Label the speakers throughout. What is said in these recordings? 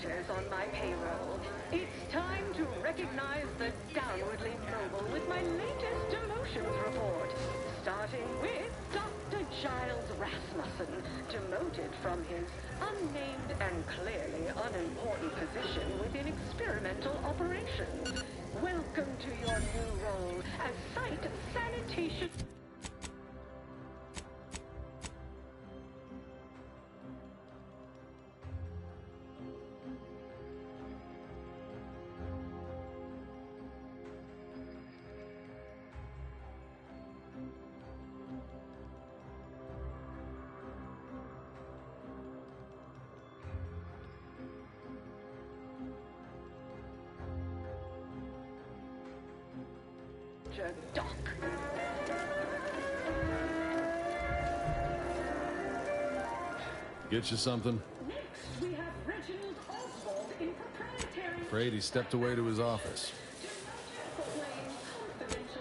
Speaker 1: fighters on my payroll. It's time to recognize the downwardly mobile with my latest demotions report. Starting with Dr. Giles Rasmussen, demoted from his unnamed and clearly unimportant position within experimental operations. Welcome to your new role as site sanitation... Doc.
Speaker 2: Get you something?
Speaker 1: Next, we have Reginald Oswald in proprietary...
Speaker 2: Afraid he stepped away to his office.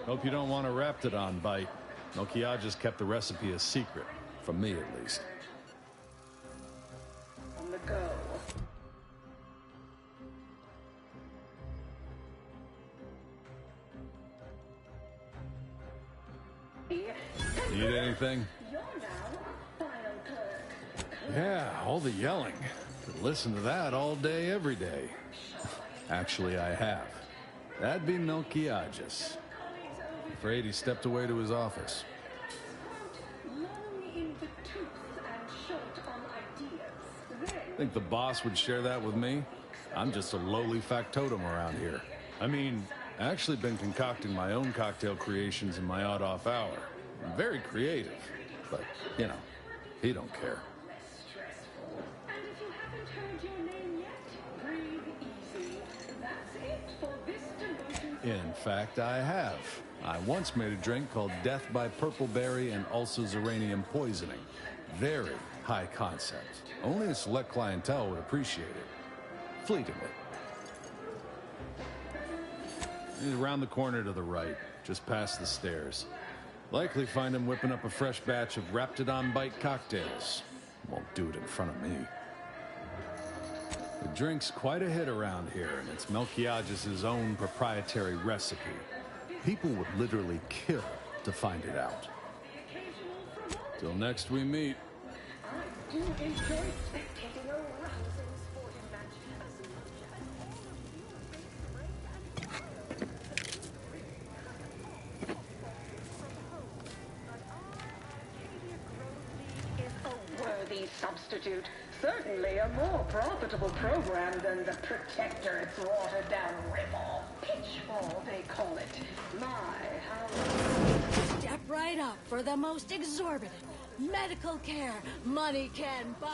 Speaker 2: Hope you don't want a Raptidon bite. Nokia just kept the recipe a secret. From me, at least.
Speaker 1: On the go.
Speaker 2: Need anything? Yeah, all the yelling. Could listen to that all day, every day. Actually, I have. That'd be Nokiajas. Afraid he stepped away to his office. Think the boss would share that with me? I'm just a lowly factotum around here. I mean, I actually been concocting my own cocktail creations in my odd-off hour. I'm very creative, but, you know, he don't care.
Speaker 1: And if you haven't heard your name yet, breathe easy. That's it for this devotion.
Speaker 2: In fact, I have. I once made a drink called Death by Purpleberry and also Uranium Poisoning. Very high concept. Only a select clientele would appreciate it. Fleetingly. He's around the corner to the right, just past the stairs. Likely find him whipping up a fresh batch of Raptidon Bite cocktails. Won't do it in front of me. The drink's quite a hit around here, and it's Melquiades' own proprietary recipe. People would literally kill to find it out. Till next we meet.
Speaker 1: I do enjoy spectating a rousing sporting match as much as all of you is a worthy substitute. Certainly a more profitable program than the Protectorate's watered-down ripoff. Pitchball, they call it. My, how...
Speaker 3: Step right up for the most exorbitant medical care money can buy.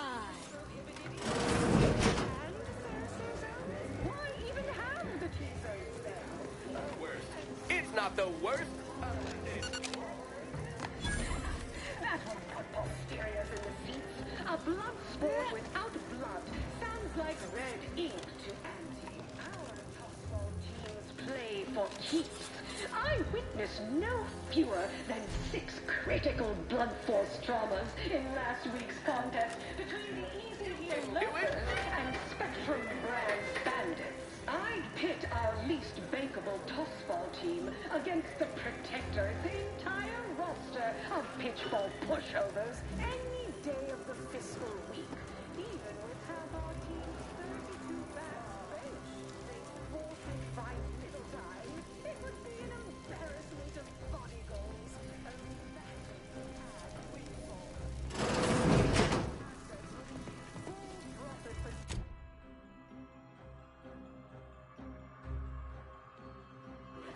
Speaker 1: Why even have the T-zones there?
Speaker 4: It's not the worst.
Speaker 1: That will put posteriors in the seats. A blood sport without blood sounds like red ink to Auntie. Our tossball teams play for keeps. I witnessed no fewer than 6 critical blood force traumas in last week's contest between the Easy Here Lurkers and Spectrum Brand Bandits. I'd pit our least bankable tossball team against the Protector's entire roster of pitchball pushovers any day of the fiscal week. Even with half our team's 32 bats benched, they 45 middle time, it would be an embarrassment of body goals. Only that we had windfall. Full profit for...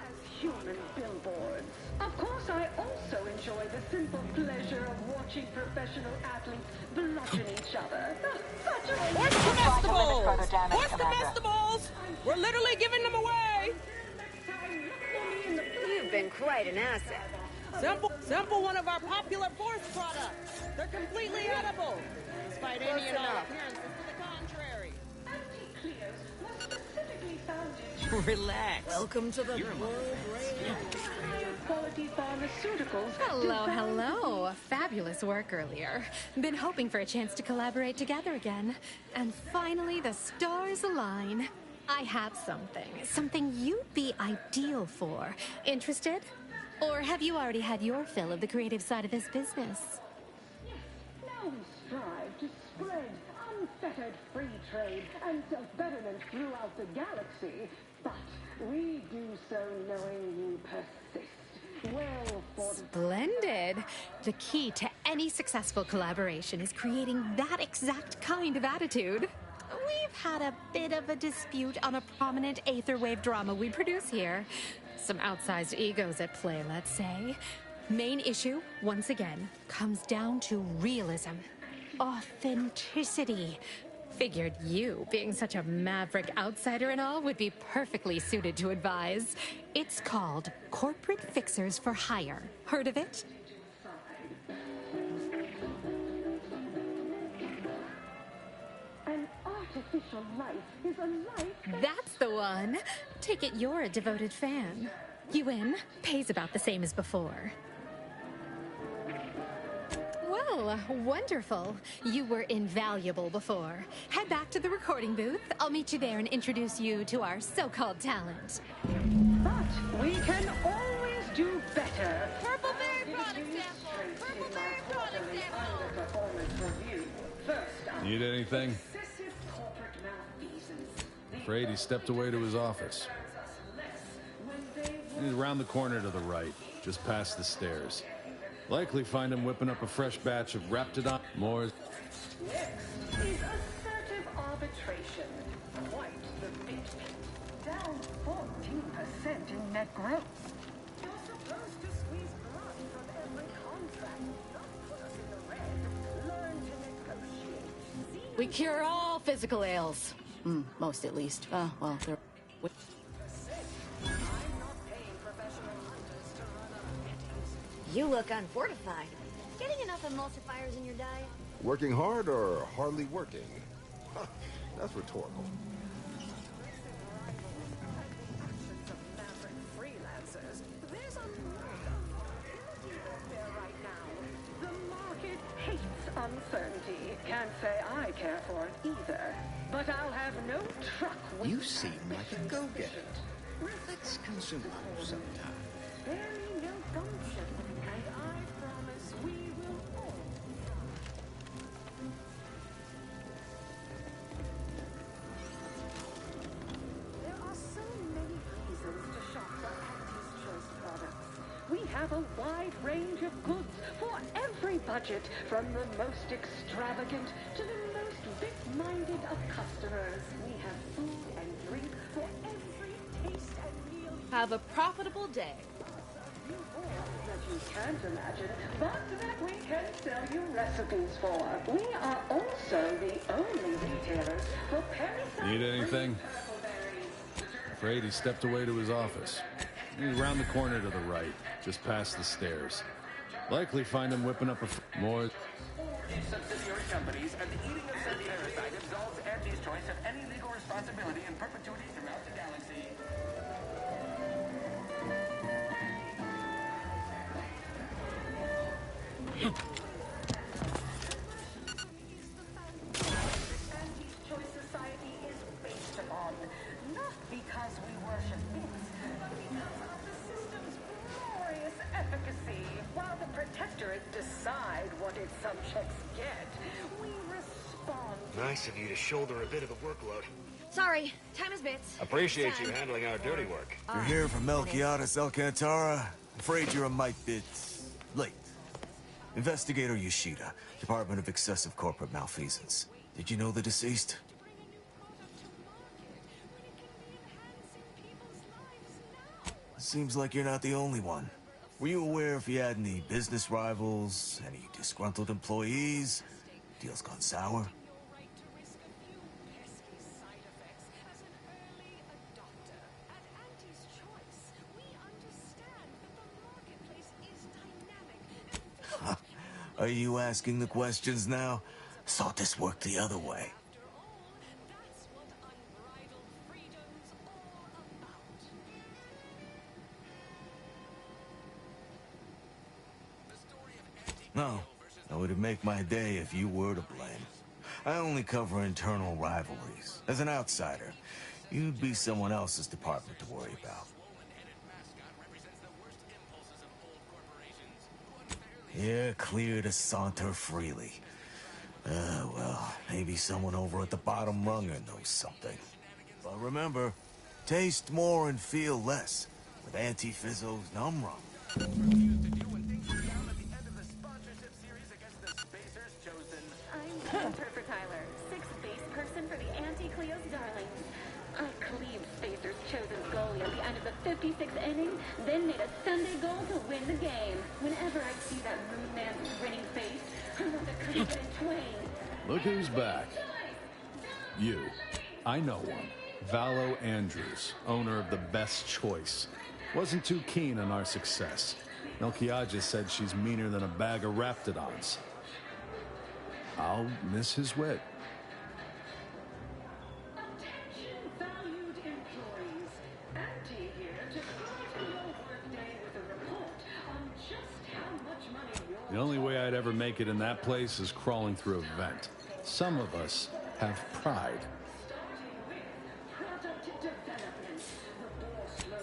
Speaker 1: as human billboards. Of course, I also enjoy the simple pleasure of watching professional athletes bludgeon each other. Such a...
Speaker 5: What's the vegetables? What's the vegetables? We're literally giving them away.
Speaker 6: You've been quite an asset.
Speaker 5: Sample one of our popular force products. They're completely edible, despite any and all appearances to the contrary.
Speaker 1: Anti-Cleos was specifically founded...
Speaker 5: Relax.
Speaker 3: Welcome to the World Radio.
Speaker 1: high-quality pharmaceuticals.
Speaker 4: Hello, hello. Fabulous work earlier. Been hoping for a chance to collaborate together again. And finally, the stars align. I have something you'd be ideal for. Interested? Or have you already had your fill of the creative side of this business?
Speaker 1: Now we strive to spread unfettered free trade and self-betterment throughout the galaxy. But we do so knowing you persist. Well fortified.
Speaker 4: Splendid. The key to any successful collaboration is creating that exact kind of attitude. We've had a bit of a dispute on a prominent aetherwave drama we produce here. Some outsized egos at play, let's say. Main issue, once again, comes down to realism. Authenticity. Figured you, being such a maverick outsider and all, would be perfectly suited to advise. It's called Corporate Fixers for Hire. Heard of it?
Speaker 1: An artificial life is a life
Speaker 4: That's the one. Take it you're a devoted fan. You in? Pays about the same as before. Well, wonderful. You were invaluable before. Head back to the recording booth. I'll meet you there and introduce you to our so-called talent.
Speaker 1: But we can always do better.
Speaker 5: Purple berry product sample! Purple berry product sample!
Speaker 1: Performance review. First up,
Speaker 2: Need anything?
Speaker 1: excessive corporate malfeasance.
Speaker 2: Afraid he stepped away to his office. He's around the corner to the right, just past the stairs. Likely find him whipping up a fresh batch of Raptidon. More.
Speaker 1: Next is assertive arbitration. Quite the bit. Down 14% in net growth. You're supposed to squeeze blood from every contract, not put us in the red. Learn to negotiate.
Speaker 3: We cure all physical ails. Most at least. Well, they're...
Speaker 6: You look unfortified. Getting enough emulsifiers in your diet?
Speaker 7: Working hard or hardly working? Huh, that's rhetorical.
Speaker 1: Freelancers. There's a lot of there right now. The market hates uncertainty. Can't say I care for it either. But I'll have no truck with
Speaker 8: You seem like a go-getter. Let's consume you sometime.
Speaker 1: Spare me no gumption, and I promise we will all. There are so many reasons to shop for Auntie's Choice products. We have a wide range of goods for every budget, from the most extravagant to the most big-minded of customers. We have food and drink for every taste and meal.
Speaker 5: Have a profitable day.
Speaker 1: That you can't imagine, but that we can sell you recipes for. We are also the only retailers for parasite.
Speaker 2: Need anything? Afraid he stepped away to his office. He's around the corner to the right, just past the stairs. Likely find him whipping up a more.
Speaker 9: Subsidiary companies and the eating of said parasite absolves Auntie's Choice of any legal responsibility in perpetuity throughout the galaxy.
Speaker 1: Auntie's Choice Society is based upon, not because we worship myths, but because of the system's glorious efficacy. While the Protectorate decide what its subjects get, we respond.
Speaker 8: Nice of you to shoulder a bit of a workload.
Speaker 6: Sorry, time is bits.
Speaker 8: Appreciate you handling our dirty work.
Speaker 10: You're here from Melquiades Alcantara. Afraid you're a mite bit late. Investigator Yoshida, Department of Excessive Corporate Malfeasance. Did you know the deceased? Seems like you're not the only one. Were you aware if he had any business rivals, any disgruntled employees? Deals gone sour? Are you asking the questions now? Thought this worked the other way. No, that would make my day if you were to blame. I only cover internal rivalries. As an outsider, you'd be someone else's department to worry about. You're clear to saunter freely. Well, maybe someone over at the bottom runger knows something. But remember, taste more and feel less with Anti-Fizzo's Numb Rum.
Speaker 1: I'm Super for Tyler, sixth base person for the Anti-Cleo's Darlings. I cleaved Spacer's chosen goalie at the end of the 56th inning, then made a Sunday goal to win the game. Whenever I see that rude man's grinning face, I want to cut it in twain.
Speaker 2: Look who's back. You. I know one. Valo Andrews, owner of the Best Choice. Wasn't too keen on our success. Melchiadja said she's meaner than a bag of Raptidons. I'll miss his wit.
Speaker 1: Attention, valued employees. Auntie here to brighten your workday with a report on just how much money you're...
Speaker 2: The only way I'd ever make it in that place is crawling through a vent. Some of us have pride.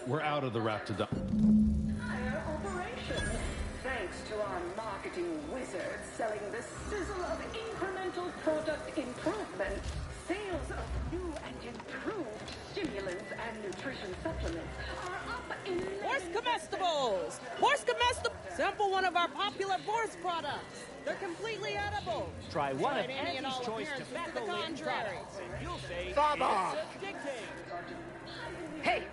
Speaker 2: We're out of the Raptidon.
Speaker 1: Higher operations. Thanks to our marketing wizards selling the sizzle of incremental product improvement, sales of new and improved stimulants and nutrition supplements are up in...
Speaker 5: Horse comestibles! Horse comestibles! Sample one of our popular horse products. They're completely edible.
Speaker 11: Try one of
Speaker 5: any and
Speaker 11: Andy's
Speaker 5: all
Speaker 11: choice
Speaker 5: appearances to the
Speaker 11: tobacco-laden
Speaker 5: contrary.
Speaker 11: products, and you'll say
Speaker 12: Baba!
Speaker 11: it's addicting.
Speaker 12: Hey,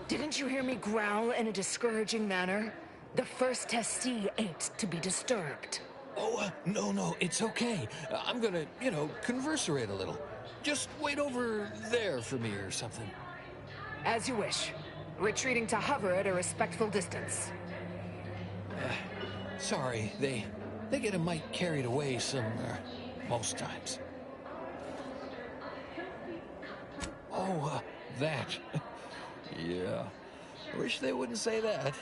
Speaker 12: didn't you hear me growl in a discouraging manner? The first testee ain't to be disturbed.
Speaker 13: Oh, no, it's okay. I'm gonna, converserate a little. Just wait over there for me or something.
Speaker 12: As you wish. Retreating to hover at a respectful distance.
Speaker 13: Sorry, they get a mite carried away most times. Oh, that. Yeah. Wish they wouldn't say that.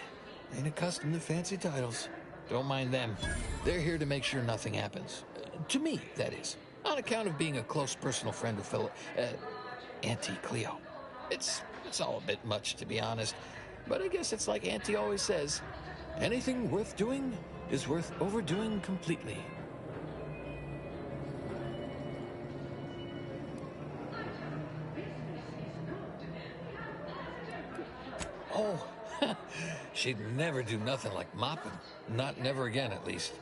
Speaker 13: Ain't accustomed to fancy titles. Don't mind them. They're here to make sure nothing happens. To me, that is. On account of being a close personal friend of fellow... Auntie Cleo. It's all a bit much, to be honest. But I guess it's like Auntie always says. Anything worth doing is worth overdoing completely. Oh, she'd never do nothing like mopping. Not never again, at least.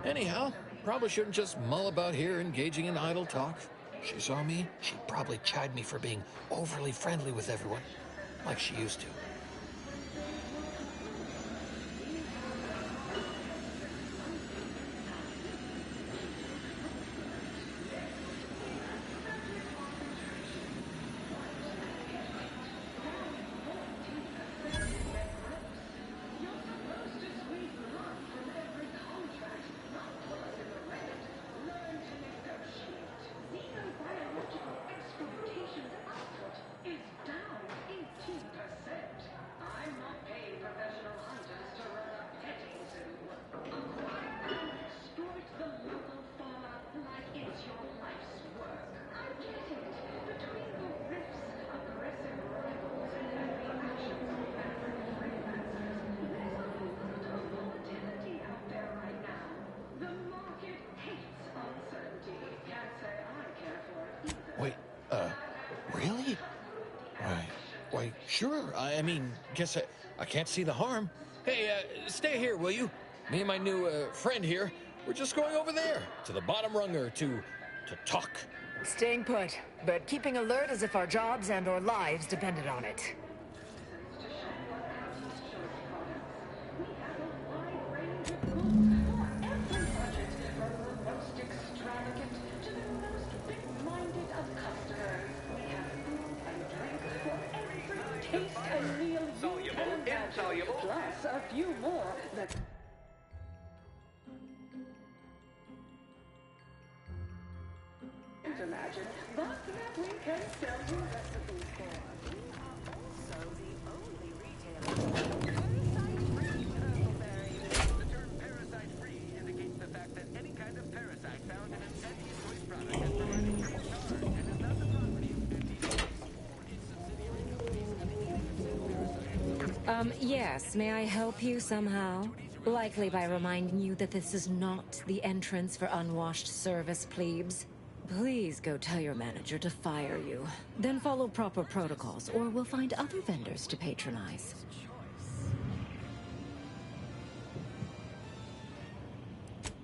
Speaker 13: Anyhow, probably shouldn't just mull about here engaging in idle talk. If she saw me, she'd probably chide me for being overly friendly with everyone, like she used to. Wait, really? Why, sure. I mean, guess I can't see the harm. Hey, stay here, will you? Me and my new friend here, we're just going over there, to the bottom runger, to talk.
Speaker 12: Staying put, but keeping alert as if our jobs and or lives depended on it.
Speaker 1: Plus a few more that... imagine, but that we can sell you recipes for. We are also the only retailer.
Speaker 14: Yes, may I help you somehow? Likely by reminding you that this is not the entrance for unwashed service plebes. Please go tell your manager to fire you. Then follow proper protocols, or we'll find other vendors to patronize.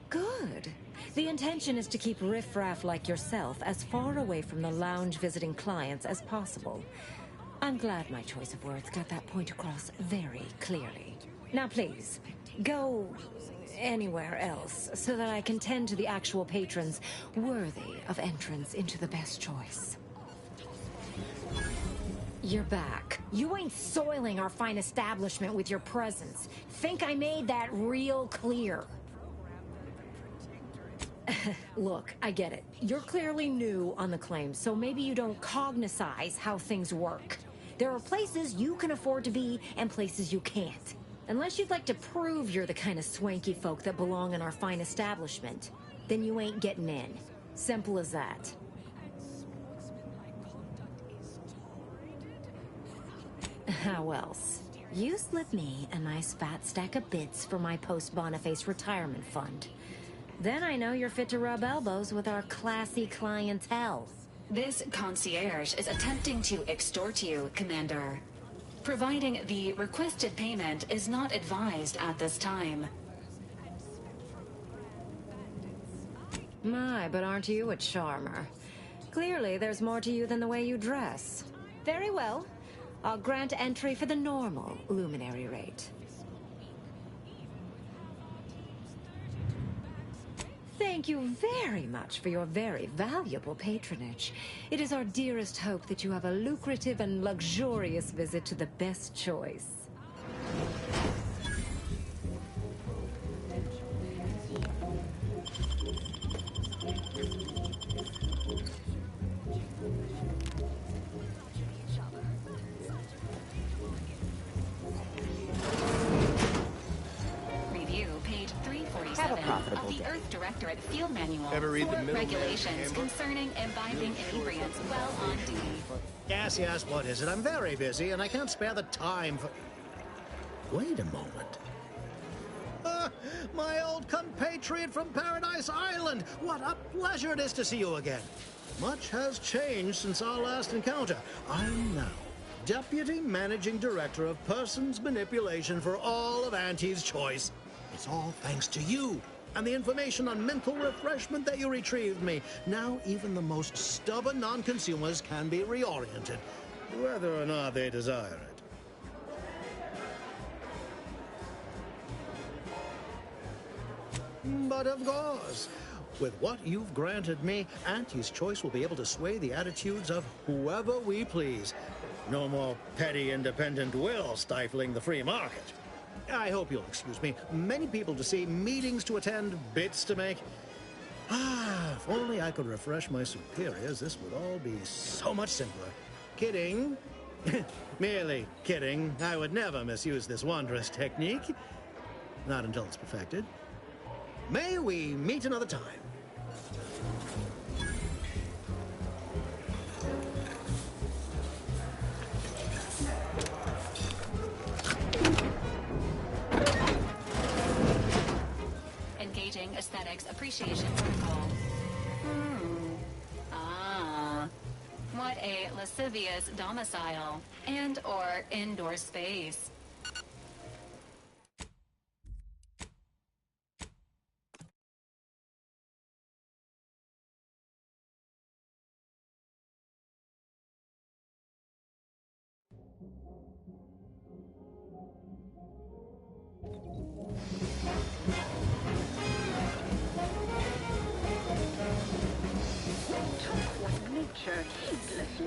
Speaker 14: Good. The intention is to keep riffraff like yourself as far away from the lounge visiting clients as possible. I'm glad my choice of words got that point across very clearly. Now please, go anywhere else so that I can tend to the actual patrons worthy of entrance into the best choice. You're back. You ain't soiling our fine establishment with your presence. Think I made that real clear. Look, I get it. You're clearly new on the claim, so maybe you don't cognitize how things work. There are places you can afford to be and places you can't. Unless you'd like to prove you're the kind of swanky folk that belong in our fine establishment, then you ain't getting in. Simple as that. How else? You slip me a nice fat stack of bits for my post-Boniface retirement fund. Then I know you're fit to rub elbows with our classy clientele.
Speaker 15: This concierge is attempting to extort you, Commander. Providing the requested payment is not advised at this time.
Speaker 14: My, but aren't you a charmer? Clearly, there's more to you than the way you dress. Very well. I'll grant entry for the normal luminary rate. Thank you very much for your very valuable patronage. It is our dearest hope that you have a lucrative and luxurious visit to the best choice.
Speaker 15: Of the Earth Directorate Field Manual
Speaker 16: Ever read the
Speaker 15: for regulations concerning imbibing inebriants while on duty.
Speaker 16: Yes, what is it? I'm very busy, and I can't spare the time for... Wait a moment. My old compatriot from Paradise Island! What a pleasure it is to see you again. Much has changed since our last encounter. I'm now Deputy Managing Director of Persons Manipulation for all of Auntie's Choice. It's all thanks to you and the information on mental refreshment that you retrieved me. Now even the most stubborn non-consumers can be reoriented, whether or not they desire it. But of course, with what you've granted me, Auntie's Choice will be able to sway the attitudes of whoever we please. No more petty independent will stifling the free market. I hope you'll excuse me. Many people to see, meetings to attend, bits to make. If only I could refresh my superiors, this would all be so much simpler. Kidding. Merely kidding. I would never misuse this wondrous technique. Not until it's perfected. May we meet another time.
Speaker 15: Aesthetics Appreciation Protocol. What a lascivious domicile and/or indoor space.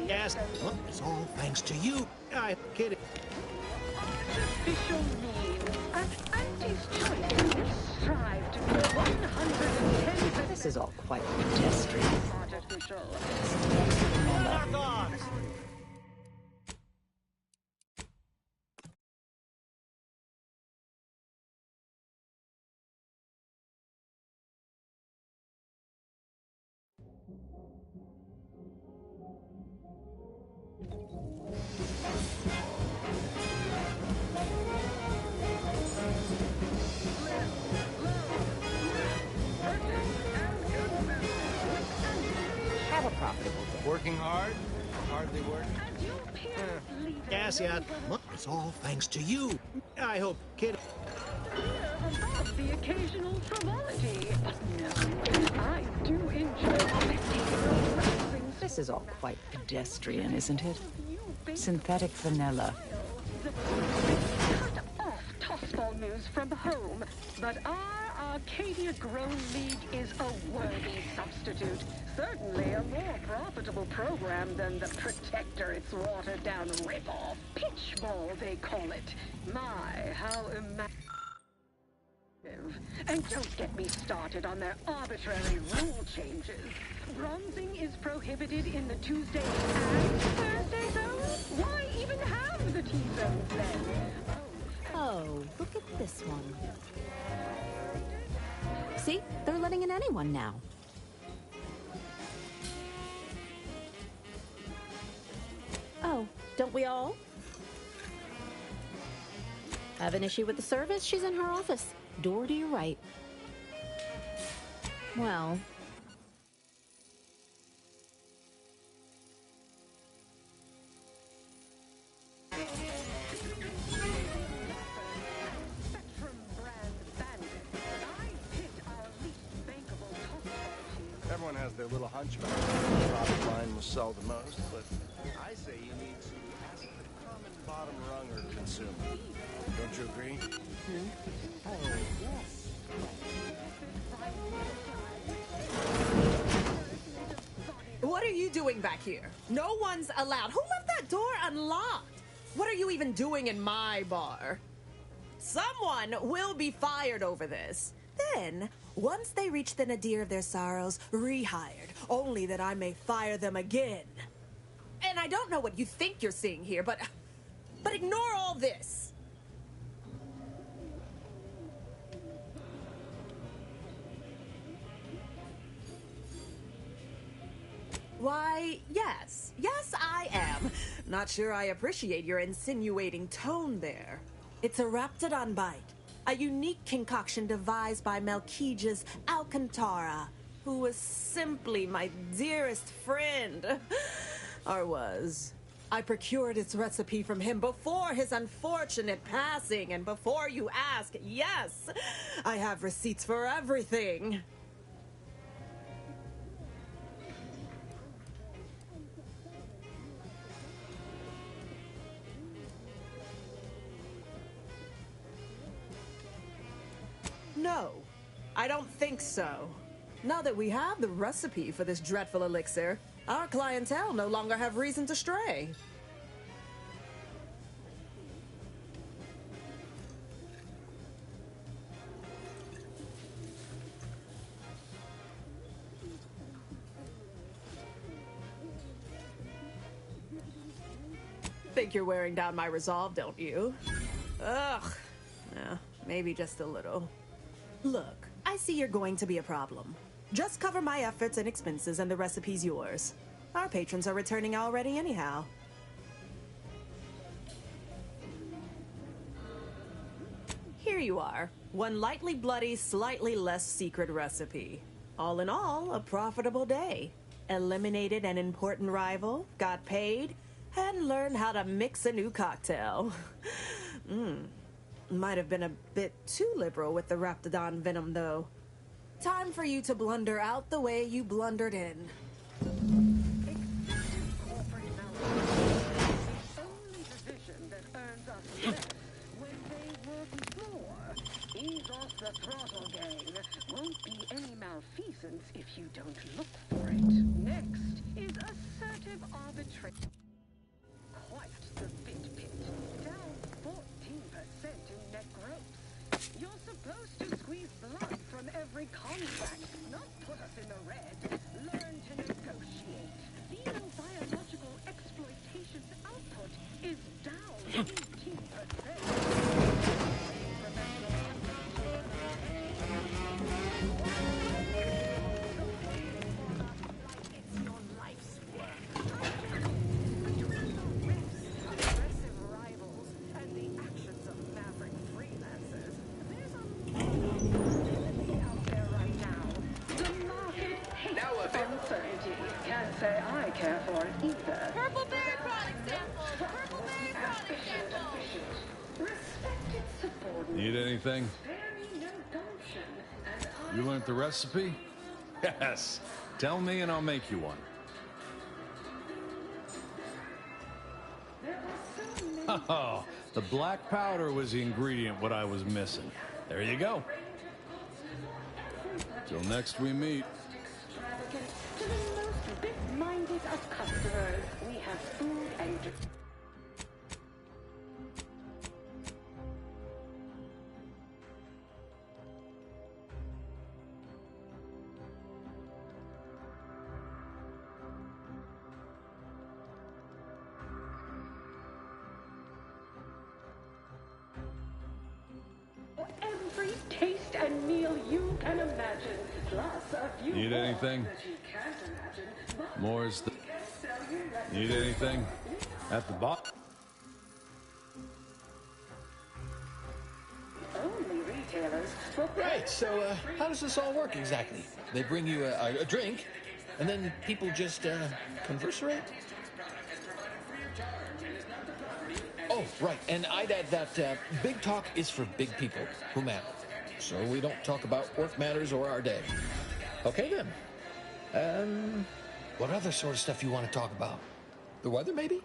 Speaker 16: Yes, well, it's all thanks to you. I'm kidding.
Speaker 1: Artificial means at Auntie's Choice will strive to be 110%.
Speaker 14: This is all quite pedestrian.
Speaker 1: Artificial.
Speaker 17: profitable day.
Speaker 8: Working hard? Hardly working.
Speaker 16: Cassia, it's all thanks to you. I hope, kid.
Speaker 1: Above the occasional frivolity. But no, I do enjoy spectating.
Speaker 18: This is all quite pedestrian, isn't it? Synthetic vanilla.
Speaker 1: Cut off tossball news from home, but our Arcadia Grown League is a worthy substitute. Certainly a more profitable program than the Protector, its watered-down rip-off. Pitchball, they call it. My, how imaginative. And don't get me started on their arbitrary rule changes. Bronzing is prohibited in the Tuesday and Thursday zones? Why even have the T-zones then?
Speaker 3: Oh, look at this one. See? They're letting in anyone now. Oh, don't we all? Have an issue with the service? She's in her office. Door to your right. Well...
Speaker 8: Everyone has their little hunch about which product line will sell the most, but I say you need to ask the common bottom runger consumer. Don't you agree?
Speaker 3: Oh, yes.
Speaker 5: What are you doing back here? No one's allowed. Who left that door unlocked? What are you even doing in my bar? Someone will be fired over this. Then, once they reach the nadir of their sorrows, rehired, only that I may fire them again. And I don't know what you think you're seeing here, but ignore all this. Why, yes. Yes, I am. Not sure I appreciate your insinuating tone there. It's a Raptidon bite. A unique concoction devised by Melchiges Alcantara, who was simply my dearest friend. Or was. I procured its recipe from him before his unfortunate passing, and before you ask, yes, I have receipts for everything. No, I don't think so. Now that we have the recipe for this dreadful elixir, our clientele no longer have reason to stray. Think you're wearing down my resolve, don't you? Ugh. Yeah, maybe just a little. Look, I see you're going to be a problem. Just cover my efforts and expenses and the recipe's yours. Our patrons are returning already anyhow. Here you are. One lightly bloody, slightly less secret recipe. All in all, a profitable day. Eliminated an important rival, got paid, and learned how to mix a new cocktail. Might have been a bit too liberal with the Raptidon venom, though. Time for you to blunder out the way you blundered in.
Speaker 1: Only division that earns us less when they work more. Ease off the throttle, gang. Won't be any malfeasance if you don't look for it. Next is assertive arbitration. Quite the bit pit. Down 14% in net gross. You're supposed to squeeze blood from every contract, not put us in the red. Learn to negotiate. Xenobiological exploitation's output is down 18%. certainty. Can't say I care for it either.
Speaker 3: Purple berry product samples! Purple berry product samples!
Speaker 1: Respected subordinate.
Speaker 2: Need anything?
Speaker 1: Very no gumption. And
Speaker 2: You learned the recipe? Yes. Tell me and I'll make you one. Oh, the black powder was the ingredient what I was missing. There you go. Till next we meet.
Speaker 1: to the most big-minded of customers, we have food and drink. Every taste and meal you can imagine, plus a few
Speaker 2: Need
Speaker 1: more
Speaker 2: anything?
Speaker 1: that you can't imagine. But
Speaker 2: More's the...
Speaker 1: we can sell you recipes.
Speaker 2: Need anything? At the bottom?
Speaker 1: Only retailers will
Speaker 13: Right, so how does this all work exactly? They bring you a drink, and then people just conversate? Oh, right, and I'd add that big talk is for big people who matter. So we don't talk about work matters or our day. Okay, then. What other sort of stuff you want to talk about? The weather, maybe?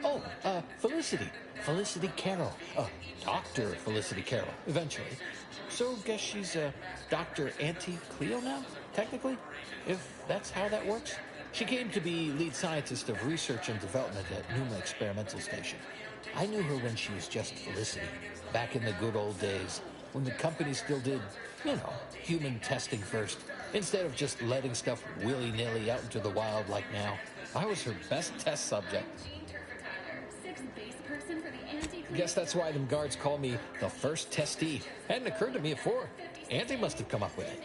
Speaker 13: Oh, Felicity. Felicity Carroll. Dr. Felicity Carroll, eventually. So, guess she's Dr. Auntie Cleo now, technically? If that's how that works? She came to be lead scientist of research and development at Numa Experimental Station. I knew her when she was just Felicity, back in the good old days, when the company still did, human testing first, instead of just letting stuff willy-nilly out into the wild like now. I was her best test subject. Guess that's why them guards call me the first testee. Hadn't occurred to me before. Auntie must have come up with it.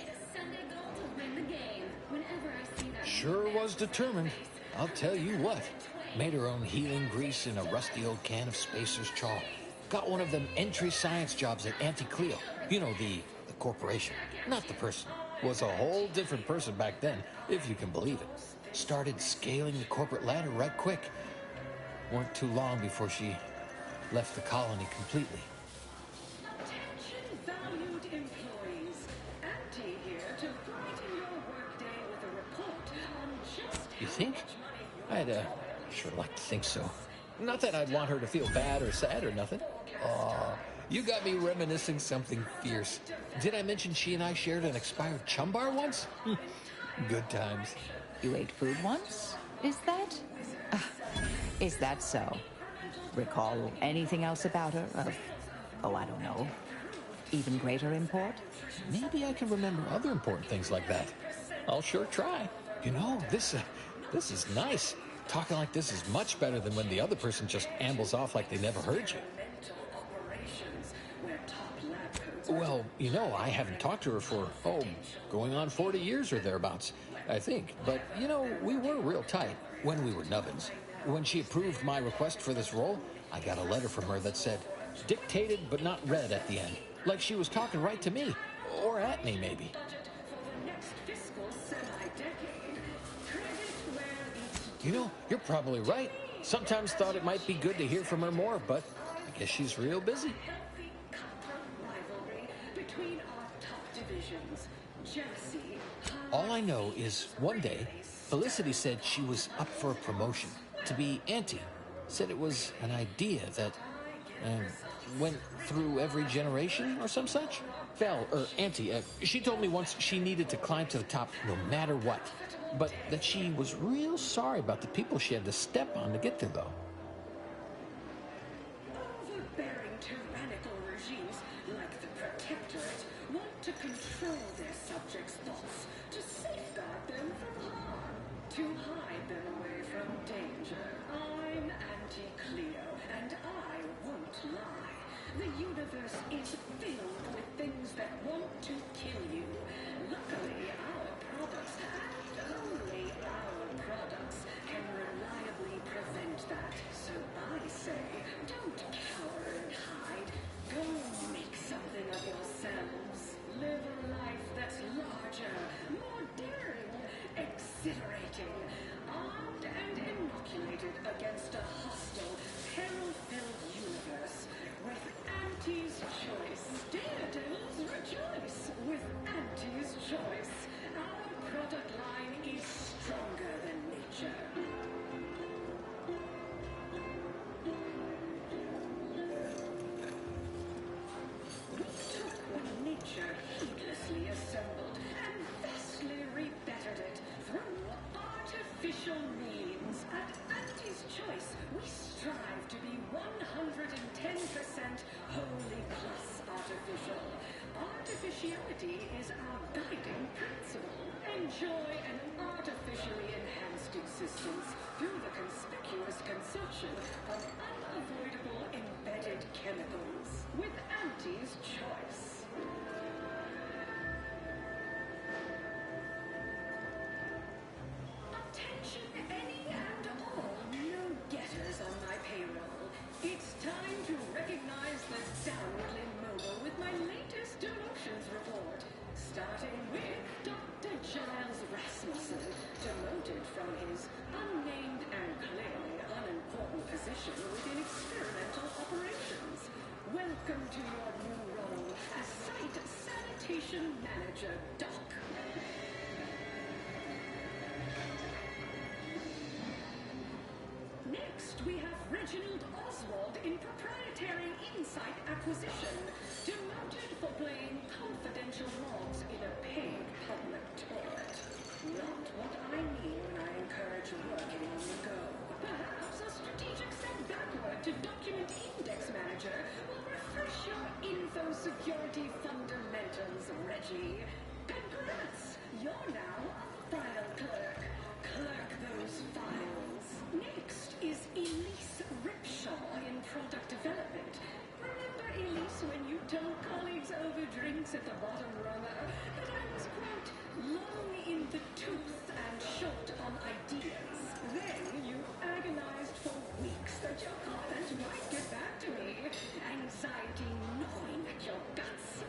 Speaker 13: Sure was determined. I'll tell you what. Made her own healing grease in a rusty old can of Spacer's chalk. Got one of them entry science jobs at Auntie Cleo. You know, the corporation, not the person. Was a whole different person back then, if you can believe it. Started scaling the corporate ladder right quick. Weren't too long before she left the colony completely.
Speaker 1: Attention, valued employees. Auntie here to brighten your workday with a report on just
Speaker 13: You think? I'd sure like to think so. Not that I'd want her to feel bad or sad or nothing. Aw, you got me reminiscing something fierce. Did I mention she and I shared an expired chum bar once? Good times.
Speaker 18: You ate food once? Is that? Is that so? Recall anything else about her of, I don't know, even greater import?
Speaker 13: Maybe I can remember other important things like that. I'll sure try. This is nice. Talking like this is much better than when the other person just ambles off like they never heard you. Well, I haven't talked to her for, going on 40 years or thereabouts, I think. But, we were real tight when we were nubbins. When she approved my request for this role, I got a letter from her that said, dictated but not read at the end. Like she was talking right to me. Or at me, maybe. You're probably right. Sometimes thought it might be good to hear from her more, but I guess she's real busy. All I know is one day, Felicity said she was up for a promotion to be Auntie. Said it was an idea that went through every generation or some such. Auntie, she told me once she needed to climb to the top no matter what. But that she was real sorry about the people she had to step on to get there, though.
Speaker 1: Overbearing tyrannical regimes like the Protectorate want to control their subjects' thoughts, to safeguard them from harm, to hide them away from danger. I'm Auntie Cleo, and I won't lie. The universe is filled with things that want to kill you. Luckily, our products, and only our products, can reliably prevent that. So I say, don't cower and hide. Go make something of yourselves. Live wholly plus artificial. Artificiality is our guiding principle. Enjoy an artificially enhanced existence through the conspicuous consumption of unavoidable embedded chemicals with Auntie's choice. Attention any and all no getters on my payroll. It's time to recognize the downwardly mobile with my latest donations report. Starting with Dr. Giles Rasmussen, demoted from his unnamed and clearly unimportant position within experimental operations. Welcome to your new role as Site Sanitation Manager, Doc. Next, we have Reginald Oswald in Proprietary Insight Acquisition, demoted for playing confidential roles in a paid public toilet. Not what I mean when I encourage working on the go. Perhaps a strategic step backward to Document Index Manager will refresh your info security fundamentals, Reggie. Congrats! You're now a file clerk. Clerk those files. Next is Elise Ripshaw in product development. Remember Elise when you told colleagues over drinks at the bottom runner that I was, quote, long in the tooth and short on ideas? Then you agonized for weeks that your comment might get back to me. Anxiety gnawing at your guts.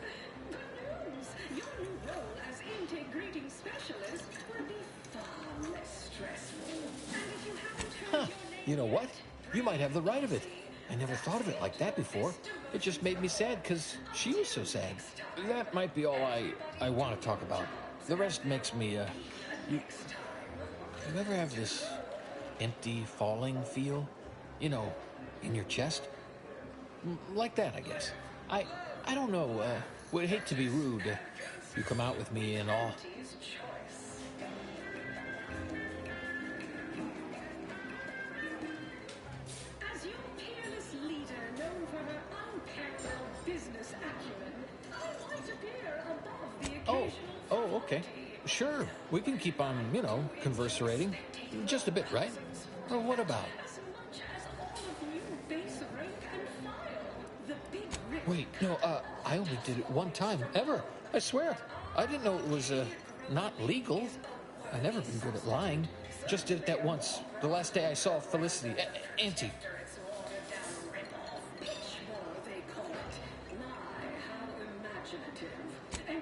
Speaker 1: Good news! Your new role as integrating specialist will be far less stressful. And if you haven't heard your name...
Speaker 13: You know what? You might have the right of it. I never thought of it like that before. It just made me sad because she was so sad. That might be all I want to talk about. The rest makes me, You ever have this empty falling feel? You know, in your chest? Like that, I guess. I don't know, would hate to be rude. You come out with me and all.
Speaker 1: As your peerless leader, known for her unparalleled business acumen, I might appear above the occasional...
Speaker 13: Oh, okay. Sure, we can keep on, you know, converserating. Just a bit, right? Well, what about?
Speaker 1: As much as all of you base rank and file. The big rip...
Speaker 13: Wait, no, I only did it one time, ever. I swear. I didn't know it was, not legal. I've never been good at lying. Just did it that once. The last day I saw Felicity. Auntie.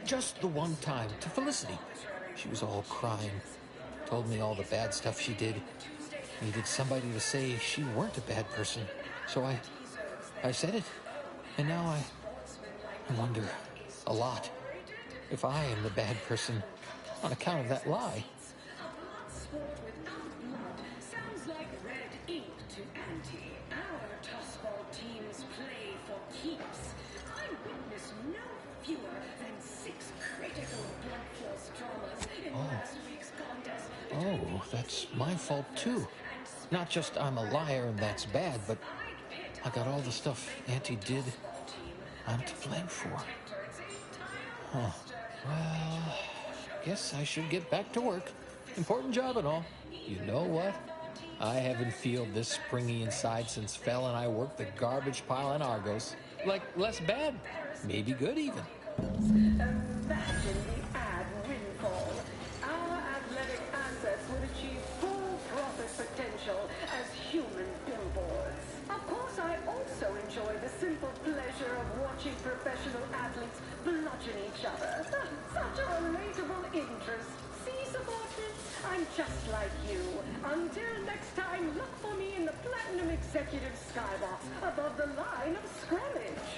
Speaker 13: Just the one time, to Felicity. She was all crying. Told me all the bad stuff she did. Needed somebody to say she weren't a bad person. So I said it. And now I wonder a lot if I am the bad person on account of that lie.
Speaker 1: Sport without blood sounds like red ink to Auntie. Our tossball teams play for keeps. I witnessed no fewer than 6 critical blood force traumas in last week's contest.
Speaker 13: Oh, that's my fault too. Not just I'm a liar and that's bad, but I got all the stuff Auntie did I'm to blame for. Huh. Well, guess I should get back to work. Important job and all. You know what? I haven't felt this springy inside since Fel and I worked the garbage pile in Argos. Like, less bad. Maybe good even.
Speaker 1: Imagine the ad windfall. Our athletic assets would achieve full profit potential as human billboards. Of course, I also enjoy the simple pleasure of watching professional athletes bludgeon each other. Such a relatable interest. See, subordinates, I'm just like you. Until next time, look for me in the Platinum Executive Skybox above the line of scrimmage.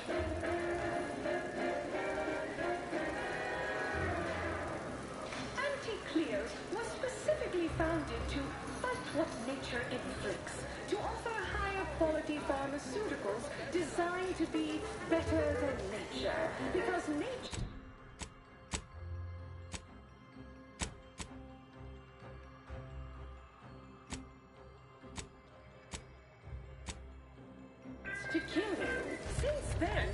Speaker 1: Anti-Clears was specifically founded to fight what nature inflicts, to offer higher quality pharmaceuticals designed to be better than nature, because nature... to kill you. Since then,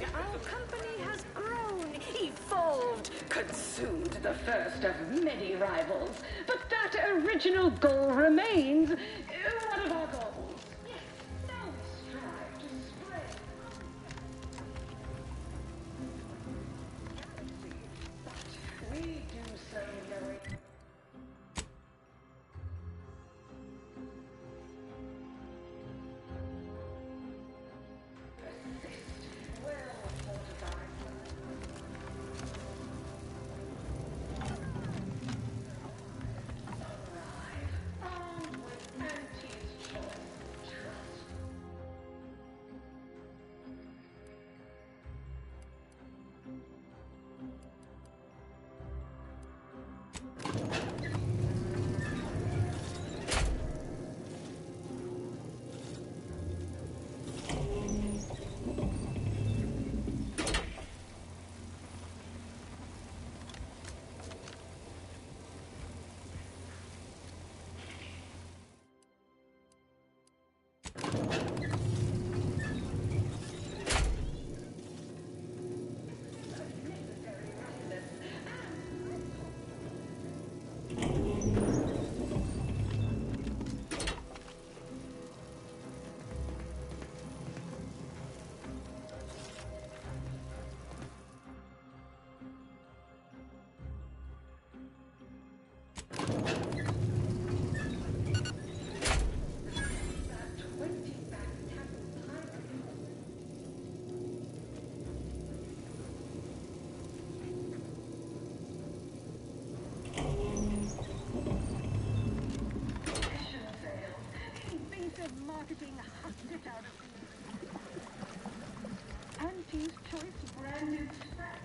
Speaker 1: consumed the first of many rivals, but that original goal remains. One of our goals. Yes, now we strive to spread but we do so knowing. Marketing hucked it out of me. Auntie's Choice branded snack.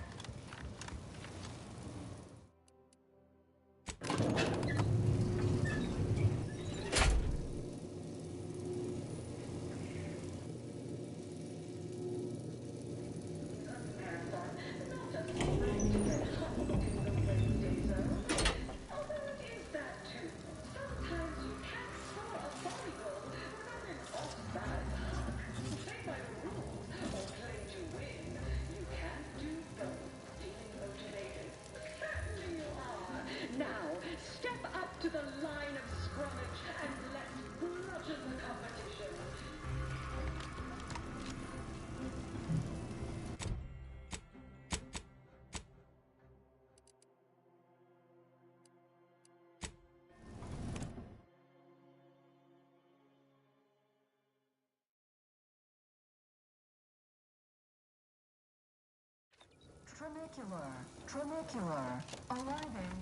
Speaker 17: Tramicular, arriving.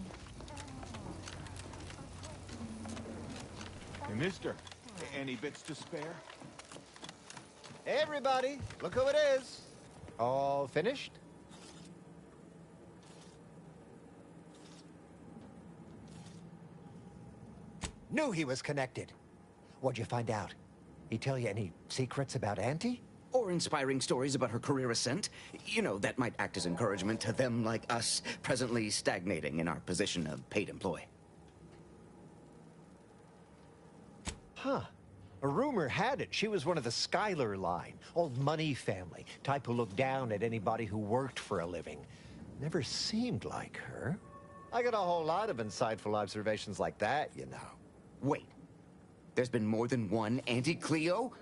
Speaker 19: Hey, mister, any bits to spare?
Speaker 20: Hey, everybody, look who it is. All finished? Knew he was connected. What'd you find out? He tell you any secrets about Auntie?
Speaker 21: Or inspiring stories about her career ascent. You know, that might act as encouragement to them like us, presently stagnating in our position of paid employee.
Speaker 20: Huh. A rumor had it she was one of the Schuyler line, old money family, type who looked down at anybody who worked for a living. Never seemed like her. I got a whole lot of insightful observations like that, you know.
Speaker 21: Wait, there's been more than one Auntie Cleo?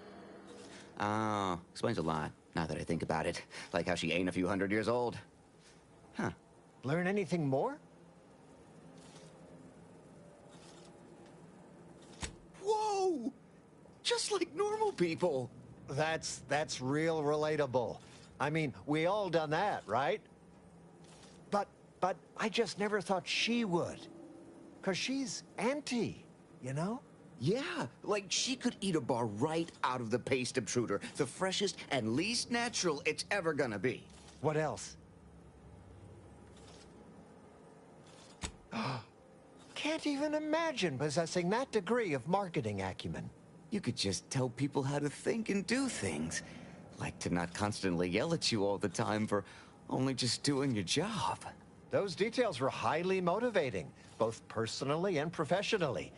Speaker 21: Explains a lot, now that I think about it. Like how she ain't a few hundred years old. Huh.
Speaker 20: Learn anything more?
Speaker 21: Whoa! Just like normal people.
Speaker 20: That's real relatable. I mean, we all done that, right? But I just never thought she would. 'Cause she's Auntie, you know?
Speaker 21: Yeah, like she could eat a bar right out of the paste obtruder, the freshest and least natural it's ever gonna be.
Speaker 20: What else? Can't even imagine possessing that degree of marketing acumen.
Speaker 21: You could just tell people how to think and do things. Like to not constantly yell at you all the time for only just doing your job.
Speaker 20: Those details were highly motivating, both personally and professionally.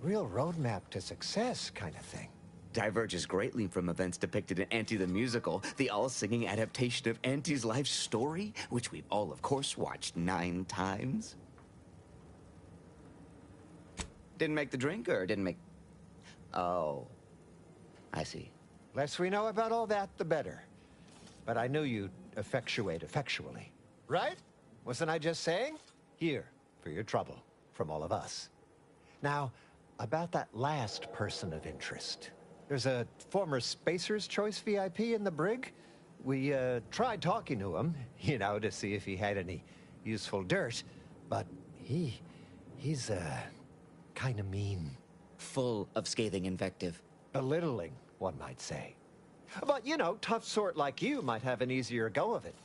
Speaker 20: Real roadmap to success kind of thing.
Speaker 21: diverges greatly from events depicted in Auntie the Musical, the all-singing adaptation of Auntie's life story, which we've all, of course, watched 9 times. Didn't make the drink, or didn't make... Oh, I see.
Speaker 20: Less we know about all that, the better. But I knew you'd effectuate effectually. Right? Wasn't I just saying? Here, for your trouble, from all of us. Now, about that last person of interest. There's a former Spacer's Choice VIP in the brig. We tried talking to him, to see if he had any useful dirt. But he's kind of mean.
Speaker 21: Full of scathing invective.
Speaker 20: Belittling, one might say. But, tough sort like you might have an easier go of it.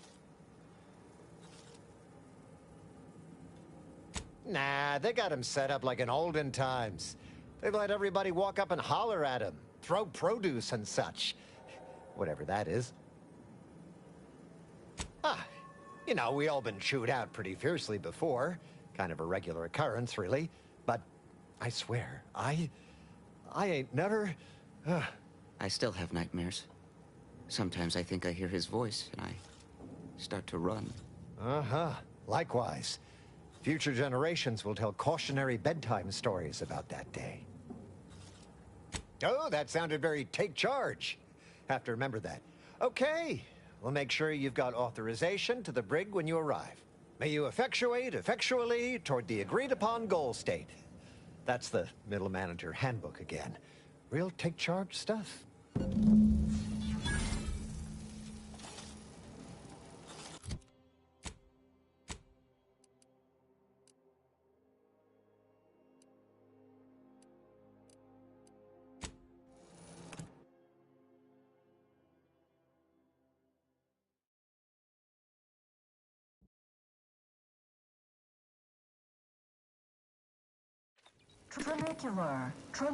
Speaker 20: Nah, they got him set up like in olden times. They let everybody walk up and holler at him, throw produce and such. Whatever that is. We all been chewed out pretty fiercely before. Kind of a regular occurrence, really. But I swear, I ain't never...
Speaker 21: I still have nightmares. Sometimes I think I hear his voice, and I start to run.
Speaker 20: Uh-huh. Likewise. Future generations will tell cautionary bedtime stories about that day. Oh, that sounded very take charge. Have to remember that. Okay, we'll make sure you've got authorization to the brig when you arrive. May you effectuate effectually toward the agreed-upon goal state. That's the middle manager handbook again. Real take charge stuff.
Speaker 17: Trinicular.